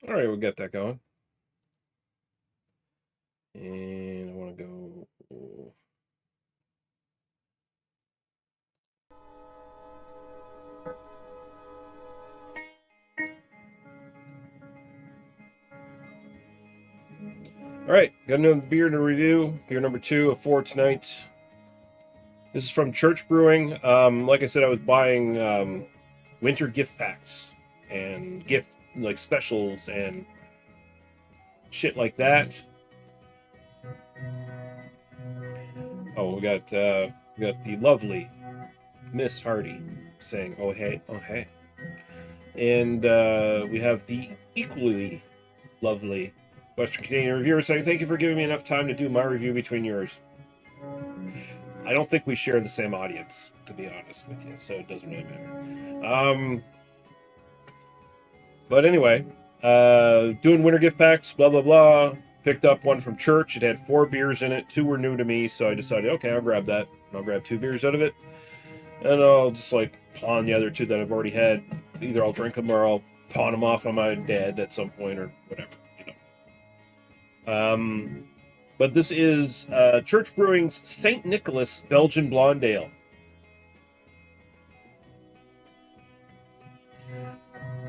All right, we'll get that going. And I want to go. All right, got another beer to review. Beer number 2 of 4 tonight. This is from Church Brewing. Like I said, I was buying winter gift packs and gift like specials and shit like that. Oh, we got the lovely Miss Hardy saying, "Oh hey, oh hey," and we have the equally lovely Western Canadian reviewer saying, "Thank you for giving me enough time to do my review between yours." I don't think we share the same audience, to be honest with you, so it doesn't really matter. But anyway, doing winter gift packs, blah blah blah. Picked up one from Church. It had 4 beers in it. 2 were new to me, so I decided, okay, I'll grab that. I'll grab 2 beers out of it, and I'll just like pawn the other 2 that I've already had. Either I'll drink them or I'll pawn them off on my dad at some point or whatever, you know. But this is Church Brewing's St. Nicholas Belgian Blonde Ale.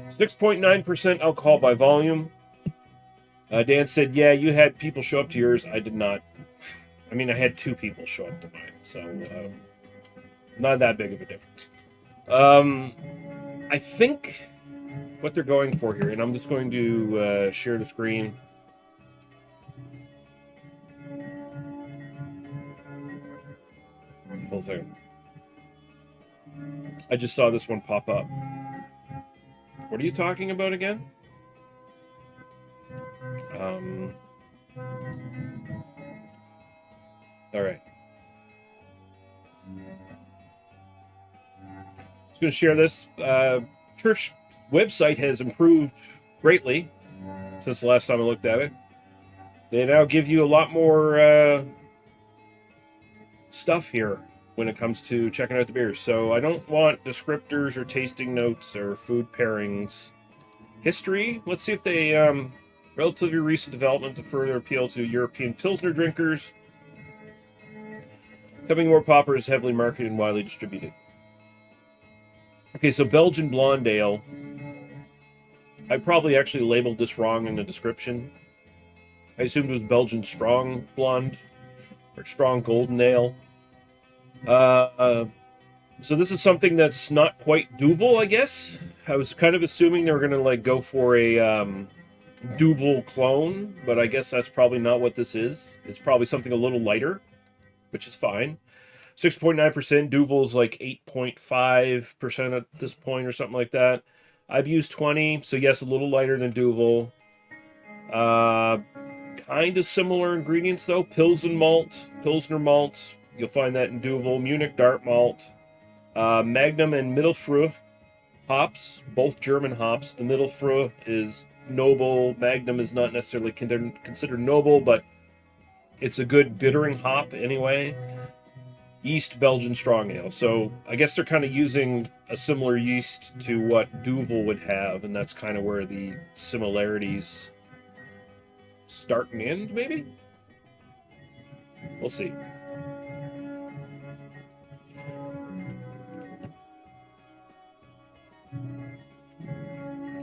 6.9% alcohol by volume. Dan said, yeah, you had people show up to yours. I did not. I mean, I had 2 people show up to mine, so not that big of a difference. I think what they're going for here, and I'm just going to share the screen. Hold a second. I just saw this one pop up. What are you talking about again? All right. Just going to share this. Church website has improved greatly since the last time I looked at it. They now give you a lot more stuff here when it comes to checking out the beers. So I don't want descriptors or tasting notes or food pairings. History. Let's see if they relatively recent development to further appeal to European Pilsner drinkers. Becoming more popular, is heavily marketed and widely distributed. Okay, so Belgian Blonde Ale. I probably actually labeled this wrong in the description. I assumed it was Belgian Strong Blonde or Strong Golden Ale. So this is something that's not quite Duvel, I guess. I was kind of assuming they were going to like go for a Duvel clone, but I guess that's probably not what this is. It's probably something a little lighter, which is fine. 6.9%. Duvel's like 8.5% at this point or something like that. I've used 20, so yes, a little lighter than Duvel. Kind of similar ingredients though. Pilsner malt. You'll find that in Duvel. Munich dark malt. Magnum and Mittelfrüh hops, both German hops. The Mittelfrüh is noble. Magnum is not necessarily considered noble, but it's a good bittering hop anyway. Yeast Belgian strong ale. So I guess they're kind of using a similar yeast to what Duvel would have, and that's kind of where the similarities start and end, maybe? We'll see.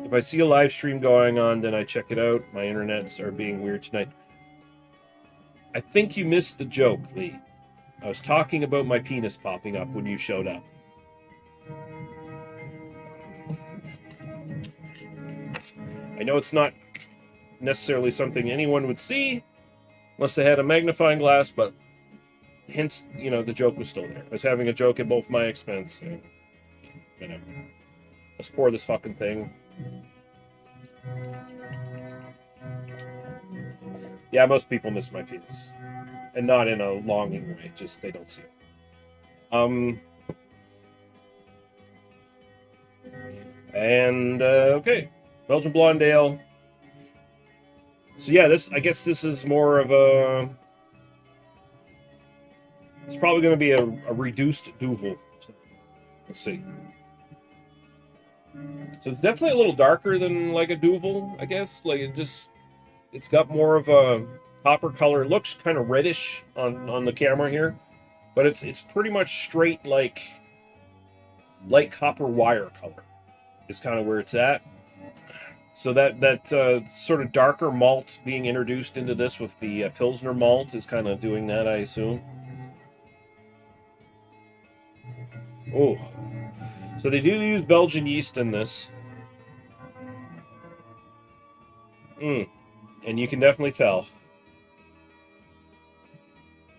If I see a live stream going on, then I check it out. My internets are being weird tonight. I think you missed the joke, Lee. I was talking about my penis popping up when you showed up. I know it's not necessarily something anyone would see unless they had a magnifying glass, but hence, the joke was still there. I was having a joke at both my expense and whatever. Let's pour this fucking thing. Yeah, most people miss my penis. And not in a longing way, just they don't see it. Okay. Belgian Blonde Ale. So yeah, I guess this is more of a... It's probably going to be a reduced Duvel. So, let's see. So it's definitely a little darker than like a Duvel, I guess. Like it's got more of a copper color. It looks kind of reddish on the camera here, but it's pretty much straight like light copper wire color is kind of where it's at. So that sort of darker malt being introduced into this with the Pilsner malt is kind of doing that, I assume. Oh, so they do use Belgian yeast in this. And you can definitely tell.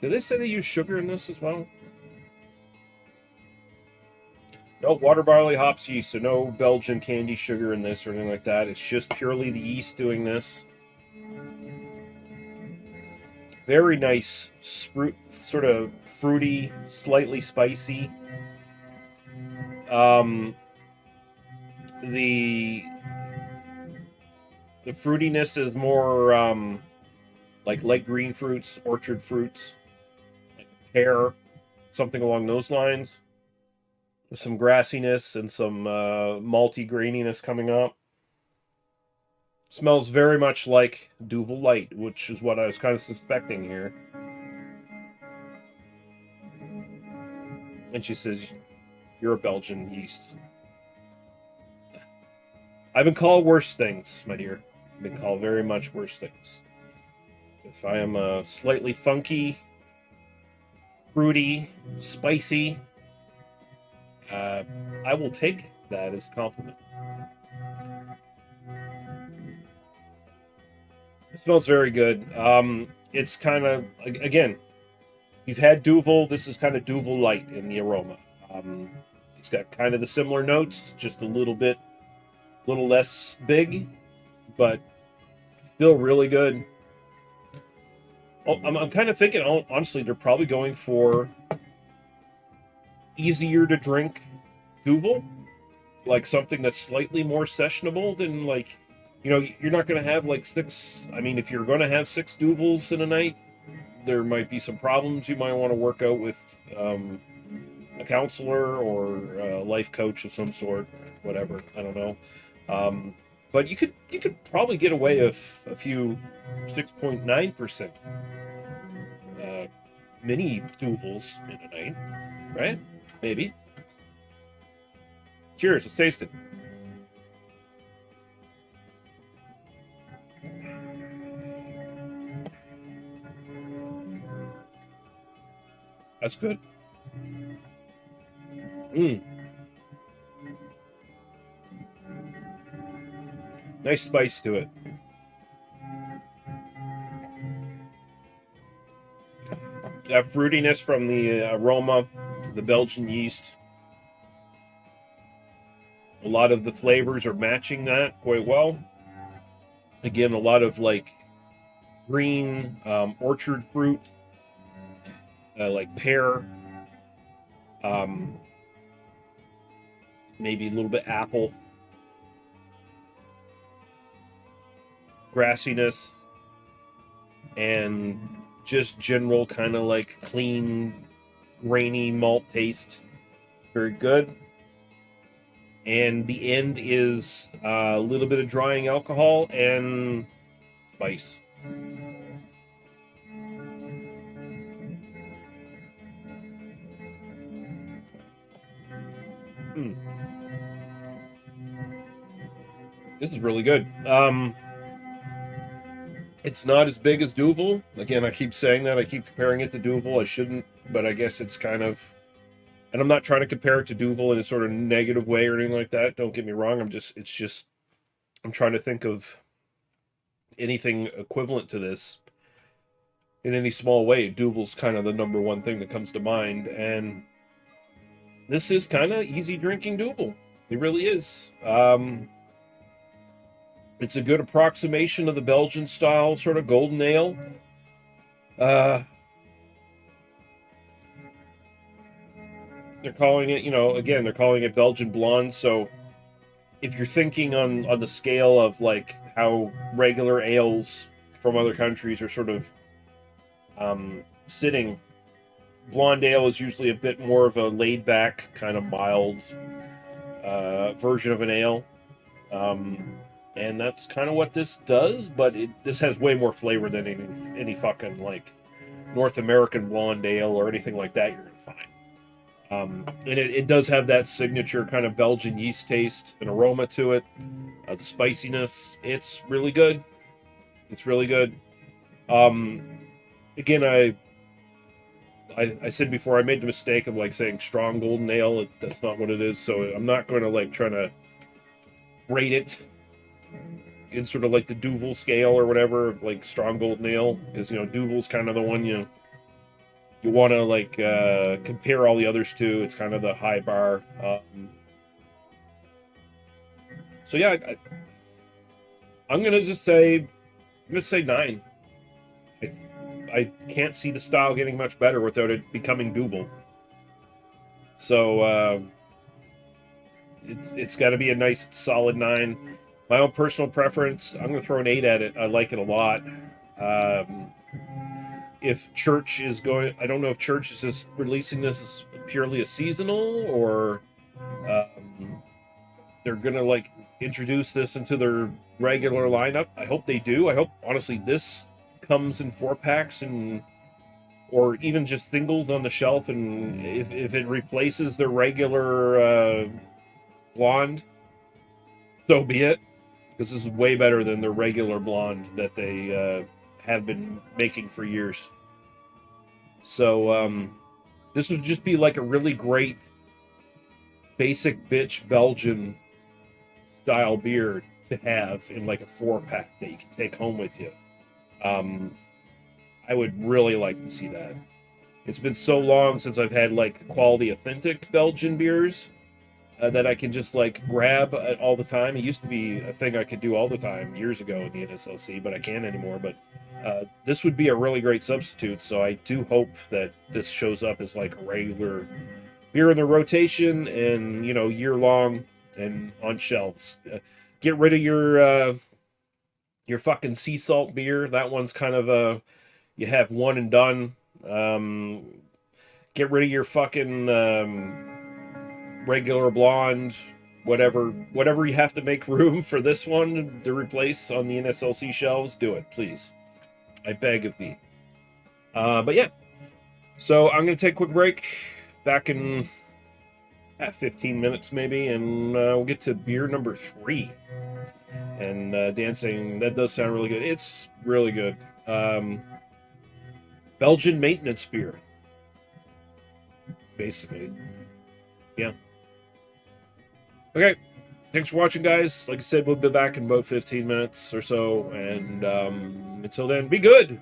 Did they say they use sugar in this as well? No water, barley, hops, yeast, so no Belgian candy sugar in this or anything like that. It's just purely the yeast doing this. Very nice, sort of fruity, slightly spicy. The fruitiness is more like light green fruits, orchard fruits, like pear, something along those lines. With some grassiness and some malty graininess coming up. Smells very much like Duvel Light, which is what I was kind of suspecting here. And she says, "You're a Belgian yeast." I've been called worse things, my dear. I've been called very much worse things. If I am slightly funky, fruity, spicy, I will take that as a compliment. It smells very good. It's kind of, again, you've had Duvel. This is kind of Duvel light in the aroma. It's got kind of the similar notes, just a little less big, but still really good. I'm kind of thinking, honestly, they're probably going for easier to drink Duvel, like something that's slightly more sessionable than like, you're not going to have like six. I mean, if you're going to have 6 Duvels in a night, there might be some problems you might want to work out with a counselor or a life coach of some sort, whatever. I don't know. But you could probably get away with a few 6.9% mini Duvels in a night, right? Maybe. Cheers, let's taste it. That's good. Nice spice to it. That fruitiness from the aroma, the Belgian yeast. A lot of the flavors are matching that quite well. Again, a lot of like green orchard fruit, like pear, maybe a little bit apple, grassiness, and just general kind of like clean, grainy malt taste. Very good. And the end is a little bit of drying alcohol and spice. This is really good. It's not as big as Duvel. Again, I keep saying that. I keep comparing it to Duvel. I shouldn't, but I guess it's kind of... And I'm not trying to compare it to Duvel in a sort of negative way or anything like that. Don't get me wrong. I'm trying to think of anything equivalent to this in any small way. Duvel's kind of the number one thing that comes to mind. And this is kind of easy drinking Duvel. It really is. It's a good approximation of the Belgian-style sort of golden ale. They're calling it, again, they're calling it Belgian blonde. So if you're thinking on the scale of like how regular ales from other countries are sort of sitting, blonde ale is usually a bit more of a laid back, kind of mild version of an ale. And that's kind of what this does, but this has way more flavor than any fucking, like, North American blonde ale or anything like that you're going to find. And it does have that signature kind of Belgian yeast taste and aroma to it. The spiciness, it's really good. It's really good. Again, I said before, I made the mistake of, like, saying strong golden ale. That's not what it is, so I'm not going to, like, try to rate it in sort of like the Duvel scale or whatever, of like strong golden ale, because, you know, Duvel's kind of the one you want to, like, compare all the others to. It's kind of the high bar. So yeah, I'm gonna say 9. I can't see the style getting much better without it becoming Duvel. So it's got to be a nice solid 9. My own personal preference, I'm going to throw an 8 at it. I like it a lot. If Church is going, I don't know if Church is just releasing this as purely a seasonal, or they're going to, like, introduce this into their regular lineup. I hope they do. I hope, honestly, this comes in 4-packs or even just singles on the shelf, and if it replaces their regular blonde, so be it. This is way better than the regular blonde that they have been making for years. So this would just be like a really great basic bitch Belgian style beer to have in like a 4-pack that you can take home with you. I would really like to see that. It's been so long since I've had, like, quality authentic Belgian beers that I can just, like, grab all the time. It used to be a thing I could do all the time years ago in the NSLC, but I can't anymore. But this would be a really great substitute, so I do hope that this shows up as, like, a regular beer in the rotation and, you know, year-long and on shelves. Get rid of your fucking sea salt beer. That one's kind of you have one and done. Get rid of your fucking regular blonde, whatever you have to make room for this one to replace on the NSLC shelves. Do it, please. I beg of thee. But yeah, so I'm gonna take a quick break. Back in 15 minutes maybe, and we'll get to beer number 3. And dancing, that does sound really good. It's really good. Belgian maintenance beer, basically. Yeah. Okay. Thanks for watching, guys. Like I said, we'll be back in about 15 minutes or so. And until then, be good.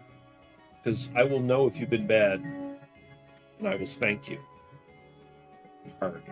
Because I will know if you've been bad. And I will spank you hard.